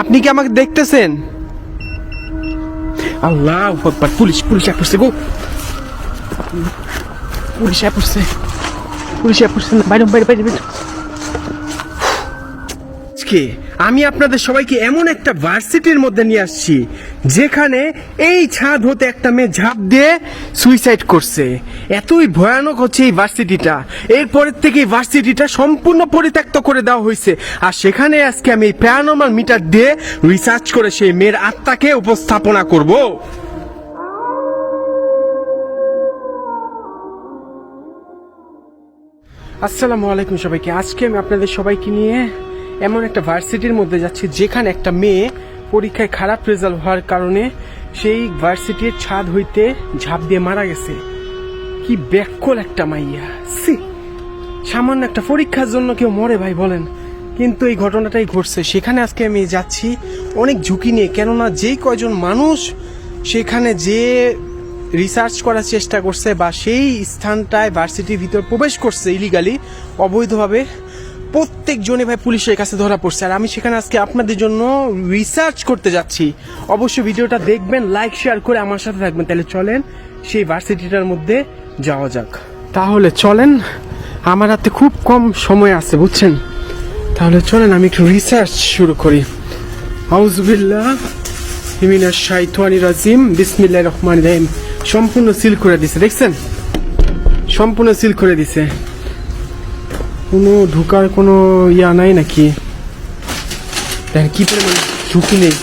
আপনি কি আমাকে দেখতেছেন? আল্লাহু আকবার, পুলিশ পুলিশ পড়ছে গো, পুলিশ পড়ছে, পুলিশ পড়ছে। বাইরে বাইরে বাইরে বাইরে। আমি আপনাদের সবাইকে এমন একটা ভার্সিটির মধ্যে নিয়ে আসছি যেখানে এই ছাদ হতে একটা মেয়ে ঝাঁপ দিয়ে সুইসাইড করছে। এতই ভয়ানক হচ্ছে এই ভার্সিটিটা। এরপরের থেকে এই ভার্সিটিটা সম্পূর্ণ পরিত্যক্ত করে দেওয়া হয়েছে। আর সেখানে আজকে আমি এই প্যারানর্মাল মিটার দিয়ে রিসার্চ করে সেই মেয়ের আত্মাকে উপস্থাপনা করব। আসসালামু আলাইকুম সবাইকে। আজকে আমি আপনাদের সবাইকে নিয়ে এমন একটা ভার্সিটির মধ্যে যাচ্ছি যেখানে একটা মেয়ে পরীক্ষায় খারাপ রেজাল্ট হওয়ার কারণে সেই ভার্সিটির ছাদ হইতে ঝাঁপ দিয়ে মারা গেছে। কি ব্যাককল একটা মাইয়া! সামান্য একটা পরীক্ষার জন্য কেউ মরে ভাই বলেন? কিন্তু এই ঘটনাটাই ঘটছে। সেখানে আজকে আমি যাচ্ছি অনেক ঝুঁকি নিয়ে, কেননা যেই কয়জন মানুষ সেখানে যে রিসার্চ করার চেষ্টা করছে বা সেই স্থানটায় ভার্সিটির ভিতর প্রবেশ করছে ইলিগালি, অবৈধভাবে, প্রত্যেকজনে ভাই পুলিশের কাছে ধরা পড়ছে। আর আমি সেখানে আজকে আপনাদের জন্য রিসার্চ করতে যাচ্ছি। অবশ্যই ভিডিওটা দেখবেন, লাইক শেয়ার করে আমার সাথে থাকবেন। তাহলে চলেন সেই ভার্সিটিটার মধ্যে যাওয়া যাক। তাহলে চলেন, আমার হাতে খুব কম সময় আছে বুঝছেন। তাহলে চলেন আমি একটু রিসার্চ শুরু করি। আউযুবিল্লাহ মিনাশ শাইতানির রাজিম, বিসমিল্লাহির রহমানির রহিম। সম্পূর্ণ সিল করে দিছে, দেখছেন? সম্পূর্ণ সিল করে দিছে। কোনো ঢুকার কোনো ইয়া নাই নাকি? দেখেন কি পরিমাণ ঝুঁকি নেই,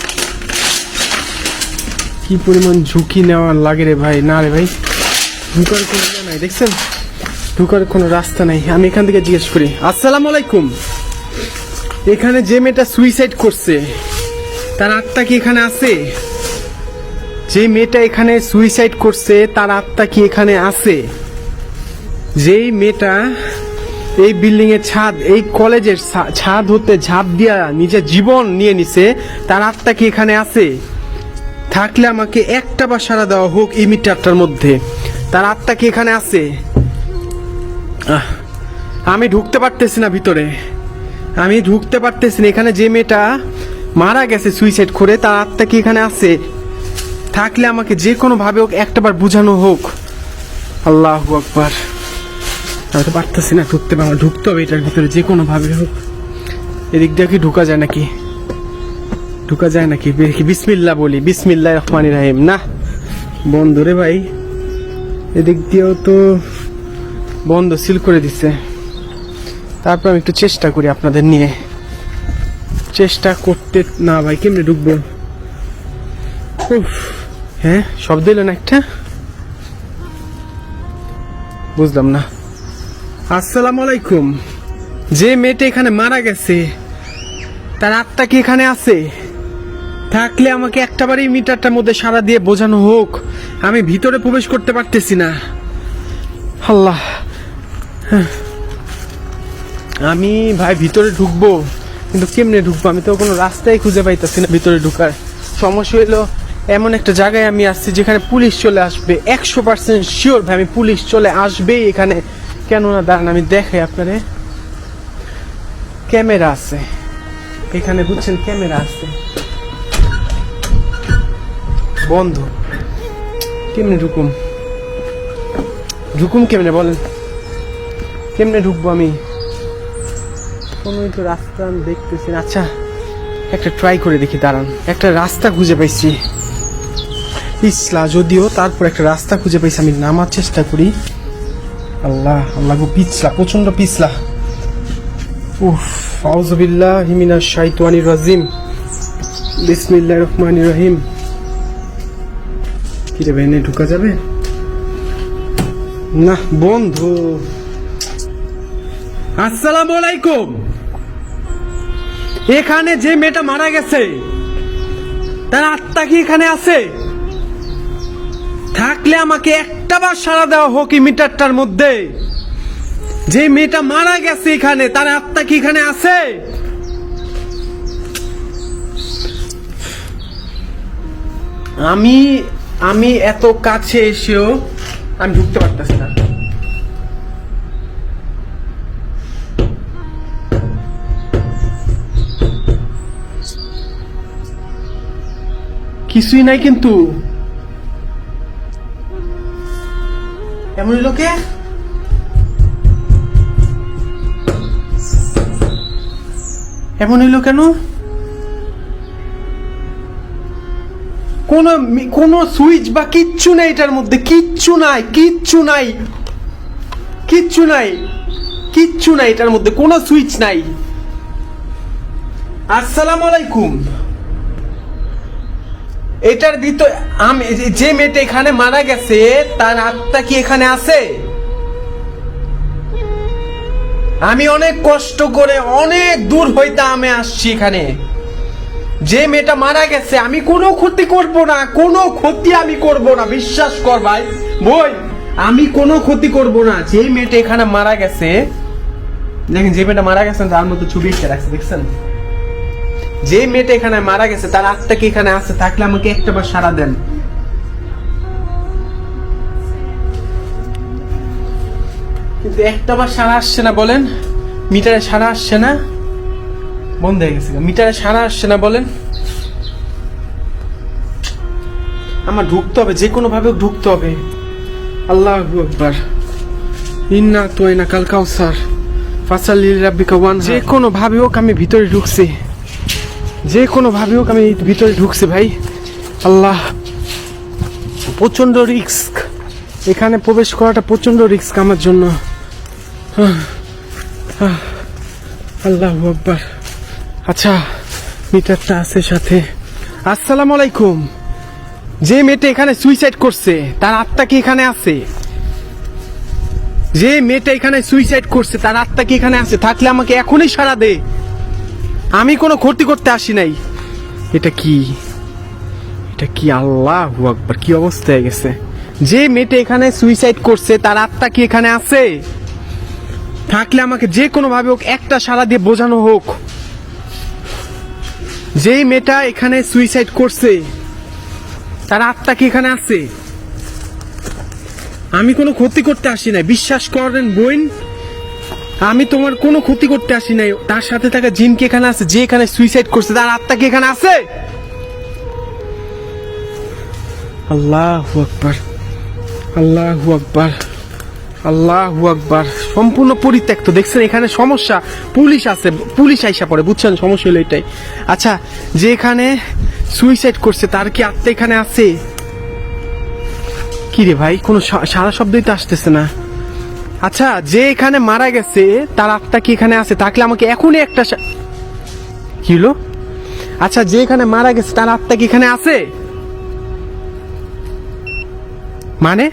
কি পরিমাণ ঝুঁকি নেওয়া লাগে রে ভাই। না রে ভাই, ঢুকার কোনো ইয়া নাই, দেখছেন? ঢুকার কোনো রাস্তা নাই। আমি এখান থেকে জিজ্ঞেস করি। আসসালামু আলাইকুম। এখানে যে মেয়েটা সুইসাইড করছে তার আত্মা কি এখানে আছে? যে মেয়েটা এখানে সুইসাইড করছে তার আত্মা কি এখানে আছে? যেই মেয়েটা এই বিল্ডিং এর ছাদ, এই কলেজের ছাদ হতে ঝাঁপ দিয়া নিজের জীবন নিয়ে নিছে, তার আত্মা কি এখানে আছে? থাকলে আমাকে একটা বার সাড়া দেওয়া হোক এই মিটারটার মধ্যে। তার আত্মা কি এখানে আছে? আমি ঢুকতে পারতেছি না ভিতরে, আমি ঢুকতে পারতেছি না। এখানে যে মেয়েটা মারা গেছে সুইসাইড করে, তার আত্মা কি এখানে আছে? থাকলে আমাকে যে কোনো ভাবে হোক একটাবার বুঝানো হোক। আল্লাহু আকবার। আমি তো পারতেছি না ঢুকতে, আমার ঢুকতে হবে এটার ভিতরে যে কোনো ভাবে হোক। এদিক দিয়ে কি ঢুকা যায় নাকি? ঢুকা যায় নাকি? বিসমিল্লাহ বলি, বিসমিল্লাহির রহমানির রহিম। না বন্ধ রে ভাই, এদিক দিয়েও তো বন্ধ, সিল করে দিছে। তারপর আমি একটু চেষ্টা করি আপনাদের নিয়ে, চেষ্টা করতে। না ভাই, কেমনে ঢুকবো? হ্যাঁ, শব্দ এলো না একটা, বুঝলাম না। আসসালামু আলাইকুম। যে মেয়েটা এখানে মারা গেছে তার আত্মা কি এখানে আছে? থাকলে আমাকে একটাবারই মিটারটার মধ্যে সাড়া দিয়ে বোঝানো হোক। আমি ভিতরে প্রবেশ করতে পারতেছি না। আল্লাহ, আমি ভাই ভিতরে ঢুকবো, কিন্তু কেমনে ঢুকবো? আমি তো কোনো রাস্তাই খুঁজে পাইতেছি না ভিতরে ঢুকার। সমস্যা হইলো এমন একটা জায়গায় আমি আসছি যেখানে পুলিশ চলে আসবে, 100% শিওর ভাই আমি পুলিশ চলে আসবেই এখানে। কেননা দাঁড়ান আমি দেখাই আপনারে, ক্যামেরা আছে এখানে বুঝছেন, ক্যামেরা আছে। বন্ধ, কেমনে ঢুকুম? ঢুকুম কেমনে বলেন? কেমনে ঢুকবো আমি? কোনো তো রাস্তা আমি দেখতেছি না। আচ্ছা একটা ট্রাই করে দেখি, দাঁড়ান। একটা রাস্তা খুঁজে পাইছি, পিছলা যদিও, তারপর একটা রাস্তা খুঁজে পাইছি। আমি নামার চেষ্টা করি। আল্লাহ আল্লাহ গো, পিছলা, প্রচন্ড পিছলা। উফ, আউযুবিল্লাহি মিনাশ শাইতানির রাজিম, বিসমিল্লাহির রহমানির রহিম। কি রে ভাই, ঢুকা যাবে না? বন্ধু। আসসালামু আলাইকুম। এখানে যে মেয়েটা মারা গেছে তার আত্মা কি এখানে আছে? থাকলে আমাকে একটাবার সাড়া দেওয়া হোক এই মিটারটার মধ্যে। যে মেয়েটা মারা গেছে এখানে, তার আত্মা কি এখানে আছে? আমি এত কাছে এসেও আমি ঢুকতে পারতেছি না। কিছুই নাই কিন্তু এমন লোকে এমন হইলো কেন? কোন সুইচ বা কিচ্ছু নাই এটার মধ্যে, কিচ্ছু নাই কিচ্ছু নাই কিচ্ছু নাই কিচ্ছু নাই এটার মধ্যে, কোনো সুইচ নাই। আসসালামু আলাইকুম। এটার ভিতর আমি যে মেয়েটা এখানে মারা গেছে তার আত্মা কি এখানে আছে? আমি অনেক কষ্ট করে অনেক দূর হইতে আমি আসছি এখানে। যে মেয়েটা মারা গেছে আমি কোনো ক্ষতি করব না, কোনো ক্ষতি আমি করব না, বিশ্বাস কর ভাই বই, আমি কোনো ক্ষতি করব না। যে মেয়েটা এখানে মারা গেছে, দেখেন যে মেয়েটা মারা গেছে তার মতো ছবি এঁকে রাখছে, দেখছেন? যে মেয়েটা এখানে মারা গেছে তার আত্মা কি এখানে আছে? থাকলে আমাকে একটাবার সাড়া দেন। কিন্তু একটাবার সাড়া আসছে না, বলেন? মিটারে সাড়া আসছে না, বন্ধ হয়ে গেছে। মিটারে সাড়া আসছে না, বলেন? আমার ঢুকতে হবে, যে কোনো ভাবে ঢুকতে হবে। আল্লাহু আকবার। ইন্না তোয়না কাল কাউসার ফাসাল্লি লিরাব্বিকা ওয়ানহার। যে কোনো ভাবে হোক আমি ভিতরে ঢুকছি, যে কোনো ভাবে হোক আমি ভিতরে ঢুকছি ভাই। আল্লাহ, প্রচন্ড রিস্ক এখানে প্রবেশ করাটা, প্রচন্ড রিস্ক আমার জন্য। আল্লাহু আকবার। আচ্ছা, মিটারটা আছে সাথে। আসসালামু আলাইকুম। যে মেয়েটা এখানে সুইসাইড করছে তার আত্মা কি এখানে আছে? যে মেয়েটা এখানে সুইসাইড করছে তার আত্মা কি এখানে আছে? থাকলে আমাকে এখনই সাড়া দে, আমি কোনো ক্ষতি করতে আসি নাই। এটা কি, এটা কি? আল্লাহু আকবার, কি অবস্থা হয়ে গেছে। যে মেয়েটা এখানে সুইসাইড করছে তার আত্মা কি এখানে আছে? থাকলে আমাকে যে কোনো ভাবে হোক একটা সাড়া দিয়ে বোঝানো হোক। যে মেয়েটা এখানে সুইসাইড করছে তার আত্মা কি এখানে আছে? আমি কোনো ক্ষতি করতে আসি নাই, বিশ্বাস করেন বোন, আমি তোমার কোনো ক্ষতি করতে আসি নাই। তার সাথে থাকা জিন কি এখানে আছে? যে এখানে সুইসাইড করছে তার আত্মা কি এখানে আছে? আল্লাহু আকবার, আল্লাহু আকবার, আল্লাহু আকবার। সম্পূর্ণ পরিত্যক্ত, দেখছেন? এখানে সমস্যা, পুলিশ আছে, পুলিশ আইসা পড়ে, বুঝছেন? সমস্যা হলো এটাই। আচ্ছা, যে এখানে সুইসাইড করছে তার কি আত্মা এখানে আছে? কি রে ভাই, কোনো সারা শব্দই তো আসতেছে না। আচ্ছা, যে এখানে মারা গেছে তার আত্মা কি এখানে আছে? থাকলে আমাকে এখনই একটা কি হলো? আচ্ছা, যে এখানে মারা গেছে তার আত্মা কি এখানে আছে? মানে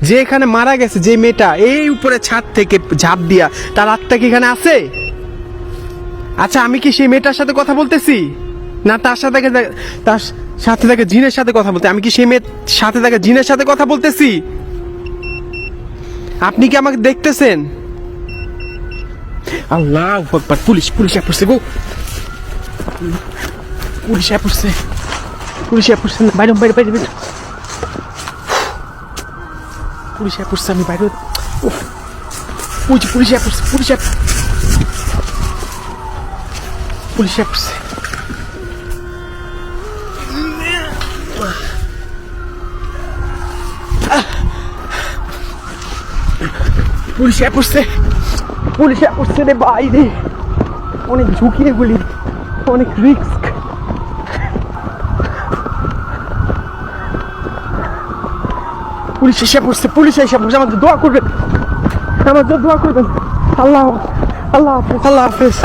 যে এখানে মারা গেছে, যে মেয়েটা এই উপরে ছাদ থেকে ঝাঁপ দিয়া, তার আত্মা কি এখানে আছে? আচ্ছা, আমি কি সেই মেয়েটার সাথে কথা বলতেছি, না তার সাথে তার সাথে থাকা জিনের সাথে কথা বলতে? আমি কি সেই মেয়ের সাথে থাকা জিনের সাথে কথা বলতেছি? আপনি কি আমাকে দেখতেছেন? আল্লাহু আকবার। পুলিশ, পুলিশ পড়ছে গো, পুলিশ পড়ছে, পুলিশ পড়ছে। বাইরে বাইরে বাইরে বাইরে, পুলিশ পড়ছে। আমি বাইরে, পুলিশ পড়ছে, পুলিশ পড়ছে। পুলিশ পড়ছে, পুলিশ পড়ছে রে ভাই রে, অনেক ঝুঁকি এগুলি, অনেক রিস্ক। পুলিশ এসে পড়ছে, পুলিশ এসে পড়ছে। আমাদের দোয়া করবেন, আমাদের দোয়া করবেন। আল্লাহ, আল্লাহ হাফেজ, আল্লাহ হাফেজ।